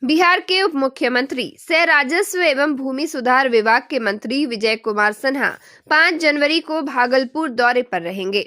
बिहार के उप मुख्यमंत्री सह राजस्व एवं भूमि सुधार विभाग के मंत्री विजय कुमार सिन्हा 5 जनवरी को भागलपुर दौरे पर रहेंगे।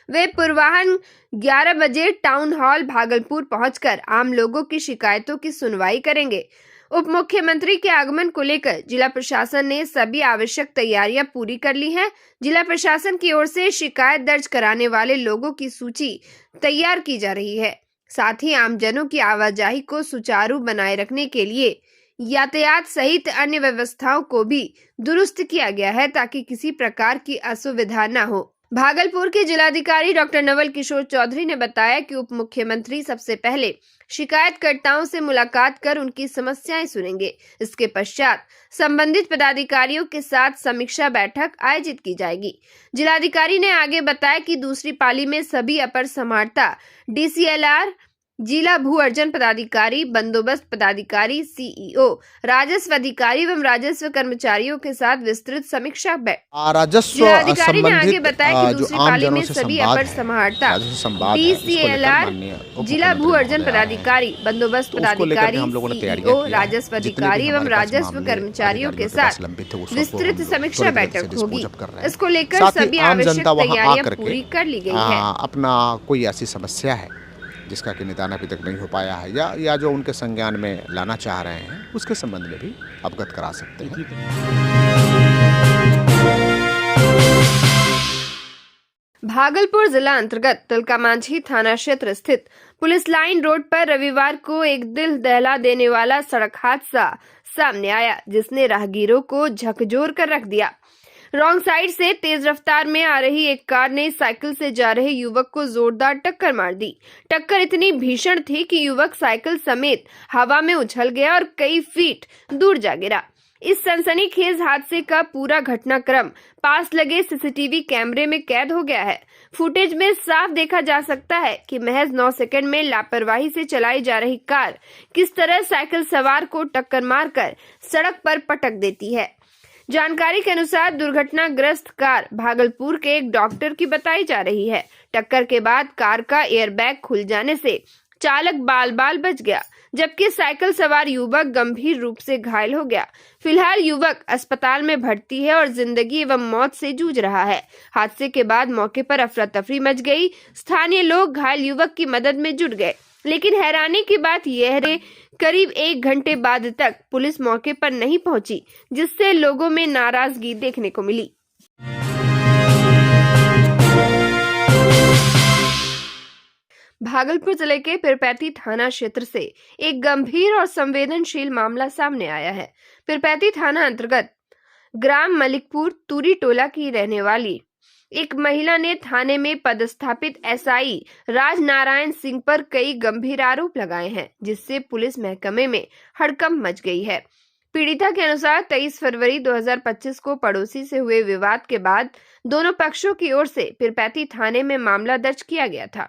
वे पूर्वाह्न 11 बजे टाउन हॉल भागलपुर पहुंचकर आम लोगों की शिकायतों की सुनवाई करेंगे। उप मुख्यमंत्री के आगमन को लेकर जिला प्रशासन ने सभी आवश्यक तैयारियां पूरी कर ली हैं। जिला प्रशासन की ओर से शिकायत दर्ज कराने वाले लोगों की सूची तैयार की जा रही है। साथ ही आमजनों की आवाजाही को सुचारू बनाए रखने के लिए यातायात सहित अन्य व्यवस्थाओं को भी दुरुस्त किया गया है ताकि किसी प्रकार की असुविधा न हो। भागलपुर के जिलाधिकारी डॉक्टर नवल किशोर चौधरी ने बताया कि उप मुख्यमंत्री सबसे पहले शिकायतकर्ताओं से मुलाकात कर उनकी समस्याएं सुनेंगे। इसके पश्चात संबंधित पदाधिकारियों के साथ समीक्षा बैठक आयोजित की जाएगी। जिलाधिकारी ने आगे बताया कि दूसरी पाली में सभी अपर समाहर्ता, डीसीएलआर, जिला भू अर्जन पदाधिकारी, बंदोबस्त पदाधिकारी, सीईओ, राजस्व अधिकारी एवं राजस्व कर्मचारियों के साथ विस्तृत समीक्षा राजस्व जिलाधिकारी ने आगे संबंधित बताया कि दूसरी पाली में सभी अपर समाहर्ता, डीसीएलआर, जिला भू अर्जन पदाधिकारी, बंदोबस्त पदाधिकारी, सीईओ, राजस्व अधिकारी एवं राजस्व कर्मचारियों के साथ विस्तृत समीक्षा बैठक होगी। इसको लेकर सभी आवश्यक तैयारियां पूरी कर ली गई है। अपना कोई ऐसी समस्या है जिसका कि निदान अभी तक नहीं हो पाया है या जो उनके संज्ञान में लाना चाह रहे हैं उसके संबंध में भी अवगत करा सकते हैं। भागलपुर जिला अंतर्गत तिलकामांझी थाना क्षेत्र स्थित पुलिस लाइन रोड पर रविवार को एक दिल दहला देने वाला सड़क हादसा सामने आया, जिसने राहगीरों को झकझोर कर रख दिया। रॉन्ग साइड से तेज रफ्तार में आ रही एक कार ने साइकिल से जा रहे युवक को जोरदार टक्कर मार दी। टक्कर इतनी भीषण थी कि युवक साइकिल समेत हवा में उछल गया और कई फीट दूर जा गिरा। इस सनसनीखेज हादसे का पूरा घटनाक्रम पास लगे सीसीटीवी कैमरे में कैद हो गया है। फुटेज में साफ देखा जा सकता है कि महज 9 सेकंड में लापरवाही से चलाई जा रही कार किस तरह साइकिल सवार को टक्कर मारकर सड़क पर पटक देती है। जानकारी के अनुसार दुर्घटनाग्रस्त कार भागलपुर के एक डॉक्टर की बताई जा रही है। टक्कर के बाद कार का एयरबैग खुल जाने से चालक बाल बच गया, जबकि साइकिल सवार युवक गंभीर रूप से घायल हो गया। फिलहाल युवक अस्पताल में भर्ती है और जिंदगी एवं मौत से जूझ रहा है। हादसे के बाद मौके पर अफरा तफरी मच गई। स्थानीय लोग घायल युवक की मदद में जुट गए, लेकिन हैरानी की बात यह है करीब 1 घंटे बाद तक पुलिस मौके पर नहीं पहुंची, जिससे लोगों में नाराजगी देखने को मिली। भागलपुर जिले के पिरपैती थाना क्षेत्र से एक गंभीर और संवेदनशील मामला सामने आया है। पिरपैती थाना अंतर्गत ग्राम मलिकपुर तुरी टोला की रहने वाली एक महिला ने थाने में पदस्थापित एसआई राजनारायण सिंह पर कई गंभीर आरोप लगाए हैं, जिससे पुलिस महकमे में हड़कंप मच गई है। पीड़िता के अनुसार 23 फरवरी 2025 को पड़ोसी से हुए विवाद के बाद दोनों पक्षों की ओर से पिरपैती थाने में मामला दर्ज किया गया था।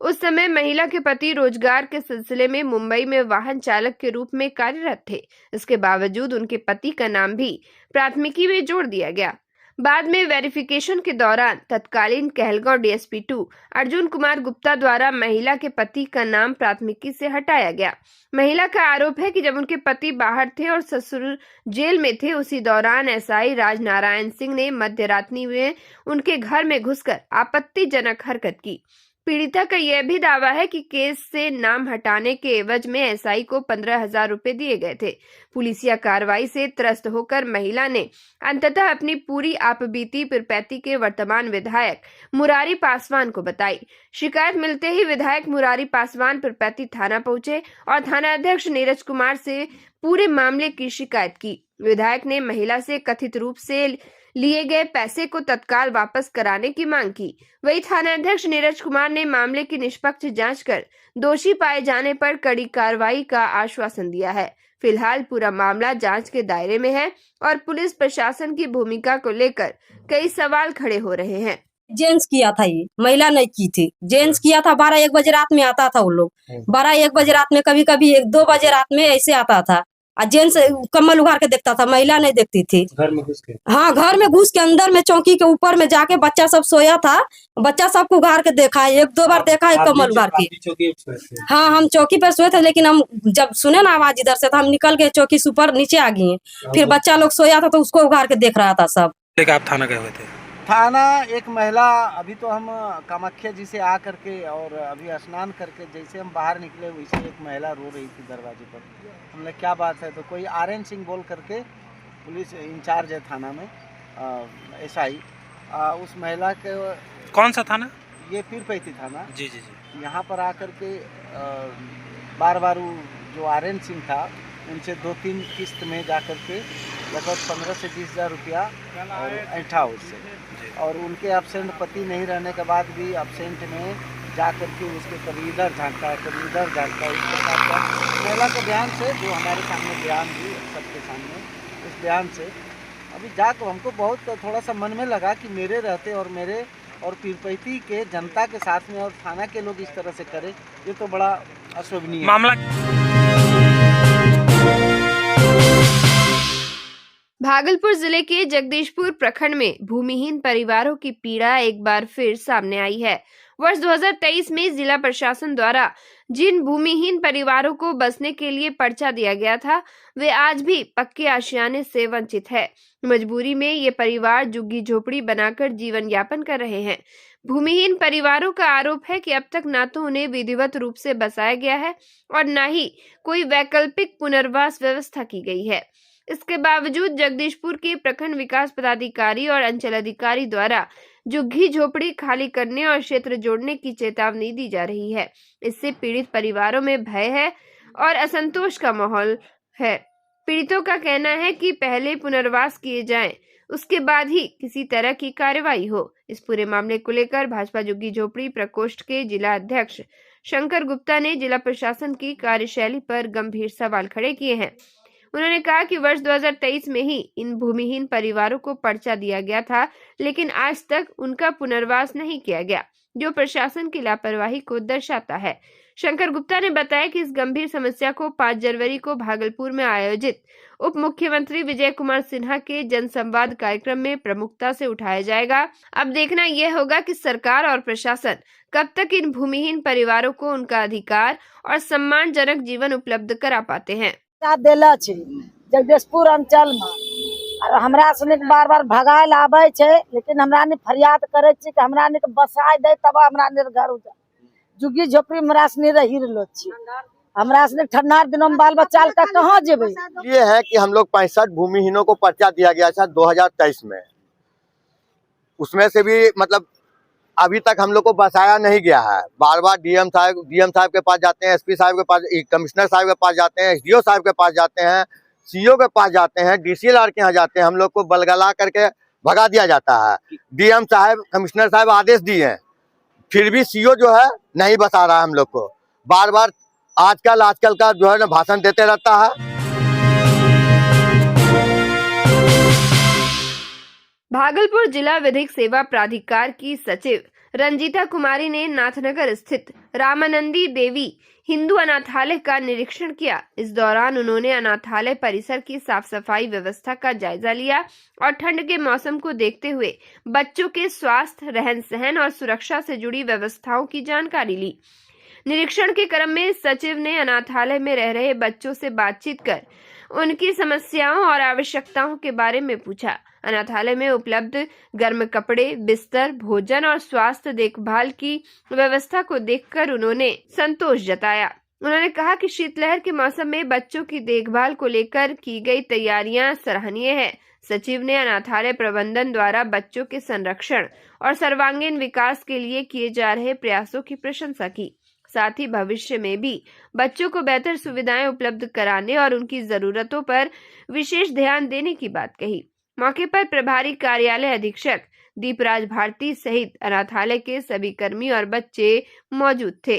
उस समय महिला के पति रोजगार के सिलसिले में मुंबई में वाहन चालक के रूप में कार्यरत थे। इसके बावजूद उनके पति का नाम भी प्राथमिकी में जोड़ दिया गया। बाद में वेरिफिकेशन के दौरान तत्कालीन कहलगांव डीएसपी 2 अर्जुन कुमार गुप्ता द्वारा महिला के पति का नाम प्राथमिकी से हटाया गया। महिला का आरोप है कि जब उनके पति बाहर थे और ससुर जेल में थे, उसी दौरान एसआई राजनारायण सिंह ने मध्य रात्रि में उनके घर में घुसकर आपत्तिजनक हरकत की। पीड़िता का यह भी दावा है कि केस से नाम हटाने के एवज में एसआई को 15,000 रुपए दिए गए थे। पुलिसिया कार्रवाई से त्रस्त होकर महिला ने अंततः अपनी पूरी आपबीती पिरपैती के वर्तमान विधायक मुरारी पासवान को बताई। शिकायत मिलते ही विधायक मुरारी पासवान पिरपैती थाना पहुंचे और थानाध्यक्ष नीरज कुमार से पूरे मामले की शिकायत की। विधायक ने महिला से कथित रूप से लिए गए पैसे को तत्काल वापस कराने की मांग की। वही थानाध्यक्ष नीरज कुमार ने मामले की निष्पक्ष जांच कर दोषी पाए जाने पर कड़ी कार्रवाई का आश्वासन दिया है। फिलहाल पूरा मामला जांच के दायरे में है और पुलिस प्रशासन की भूमिका को लेकर कई सवाल खड़े हो रहे हैं। जेंट्स किया था, ये महिला नहीं की थी। जेंट्स किया था। 12-1 बजे रात में आता था वो लोग। 12-1 बजे रात में, कभी कभी 1-2 बजे रात में ऐसे आता था। और जेंट्स कम्बल उघार के देखता था, महिला नहीं देखती थी। घर में घुस के? हाँ, घर में घुस के अंदर में चौकी के ऊपर में जाके बच्चा सब सोया था, बच्चा सबको उघार के देखा है, 1-2 बार देखा है कम्बल उघार के। आप भी चौकी पे सोए थे? हाँ, हम चौकी पर सोए थे, लेकिन हम जब सुने ना आवाज इधर से तो हम निकल के चौकी से ऊपर नीचे आ गए। फिर बच्चा लोग सोया था तो उसको उघार के देख रहा था सब। लेकिन आप थाना गए हुए थे? थाना एक महिला, अभी तो हम कामाख्या जी से आ करके और अभी स्नान करके जैसे हम बाहर निकले वैसे एक महिला रो रही थी दरवाजे पर। हमने क्या बात है, तो कोई आर्यन सिंह बोल करके पुलिस इंचार्ज है थाना में, एसआई, उस महिला के। कौन सा थाना? ये पीरपैती थाना। जी जी जी। यहाँ पर आकर के बार बार जो आर्यन सिंह था उनसे 2-3 किस्त में जा कर के लगभग 15 से 20 हज़ार रुपया और ऐंठा उससे, और उनके एब्सेंट पति नहीं रहने के बाद भी एब्सेंट में जा कर के उसके कभी इधर झांकता है कभी इधर झांकता है। इस प्रकार का महिला के बयान से, जो हमारे सामने बयान दी सबके सामने, इस बयान से अभी जाकर हमको बहुत थोड़ा सा मन में लगा कि मेरे रहते और पीरपैती के जनता के साथ में और थाना के लोग इस तरह से करें, ये तो बड़ा अशोभनीय मामला। भागलपुर जिले के जगदीशपुर प्रखंड में भूमिहीन परिवारों की पीड़ा एक बार फिर सामने आई है। वर्ष 2023 में जिला प्रशासन द्वारा जिन भूमिहीन परिवारों को बसने के लिए पर्चा दिया गया था, वे आज भी पक्के आशियाने से वंचित है। मजबूरी में ये परिवार झुग्गी झोपड़ी बनाकर जीवन यापन कर रहे हैं। भूमिहीन परिवारों का आरोप है कि अब तक न तो उन्हें विधिवत रूप से बसाया गया है और न ही कोई वैकल्पिक पुनर्वास व्यवस्था की गई है। इसके बावजूद जगदीशपुर के प्रखंड विकास पदाधिकारी और अंचल अधिकारी द्वारा झुग्गी झोपड़ी खाली करने और क्षेत्र जोड़ने की चेतावनी दी जा रही है। इससे पीड़ित परिवारों में भय है और असंतोष का माहौल है। पीड़ितों का कहना है कि पहले पुनर्वास किए जाएं, उसके बाद ही किसी तरह की कार्रवाई हो। इस पूरे मामले को लेकर भाजपा झुग्गी झोपड़ी प्रकोष्ठ के जिला अध्यक्ष शंकर गुप्ता ने जिला प्रशासन की कार्यशैली पर गंभीर सवाल खड़े किए हैं। उन्होंने कहा कि वर्ष 2023 में ही इन भूमिहीन परिवारों को पर्चा दिया गया था, लेकिन आज तक उनका पुनर्वास नहीं किया गया, जो प्रशासन की लापरवाही को दर्शाता है। शंकर गुप्ता ने बताया कि इस गंभीर समस्या को 5 जनवरी को भागलपुर में आयोजित उप मुख्यमंत्री विजय कुमार सिन्हा के जनसंवाद कार्यक्रम में प्रमुखता से उठाया जाएगा। अब देखना यह होगा कि सरकार और प्रशासन कब तक इन भूमिहीन परिवारों को उनका अधिकार और सम्मानजनक जीवन उपलब्ध करा पाते हैं। देला छै जगदीशपुर अंचल में हमरा सने बार बार भगायल आवे छै, लेकिन हमरा ने फरियाद करे छी कि हमरा ने बसाय दे, तब हमरा ने घर उजा झुग्गी झोपड़ी हमरा सने रही रहलो छी। हमरा सने ठंडार दिनों में बाल बच्चा का कहाँ जेबे। ये है कि हम लोग 65 भूमिहीनों को पर्चा दिया गया था 2023 में, उसमें से भी मतलब अभी तक हम लोग को बसाया नहीं गया है। बार बार डीएम साहब के पास जाते हैं, एसपी साहब के पास, कमिश्नर साहब के पास जाते हैं, एसडीओ साहब के पास जाते हैं, सीओ के पास जाते हैं, डीसीएलआर के यहाँ जाते हैं। हम लोग को बलगला करके भगा दिया जाता है। डीएम साहब, कमिश्नर साहब आदेश दिए हैं, फिर भी सीओ जो है नहीं बसा रहा है हम लोग को। बार बार आजकल का जो है ना भाषण देते रहता है। भागलपुर जिला विधिक सेवा प्राधिकार की सचिव रंजीता कुमारी ने नाथनगर स्थित रामानंदी देवी हिंदू अनाथालय का निरीक्षण किया। इस दौरान उन्होंने अनाथालय परिसर की साफ सफाई व्यवस्था का जायजा लिया और ठंड के मौसम को देखते हुए बच्चों के स्वास्थ्य, रहन सहन और सुरक्षा से जुड़ी व्यवस्थाओं की जानकारी ली। निरीक्षण के क्रम में सचिव ने अनाथालय में रह रहे बच्चों से बातचीत कर उनकी समस्याओं और आवश्यकताओं के बारे में पूछा। अनाथालय में उपलब्ध गर्म कपड़े, बिस्तर, भोजन और स्वास्थ्य देखभाल की व्यवस्था को देखकर उन्होंने संतोष जताया। उन्होंने कहा कि शीतलहर के मौसम में बच्चों की देखभाल को लेकर की गई तैयारियां सराहनीय है। सचिव ने अनाथालय प्रबंधन द्वारा बच्चों के संरक्षण और सर्वांगीण विकास के लिए किए जा रहे प्रयासों की प्रशंसा की। साथ ही भविष्य में भी बच्चों को बेहतर सुविधाएं उपलब्ध कराने और उनकी जरूरतों पर विशेष ध्यान देने की बात कही। मौके पर प्रभारी कार्यालय अधीक्षक दीपराज भारती सहित अनाथालय के सभी कर्मी और बच्चे मौजूद थे।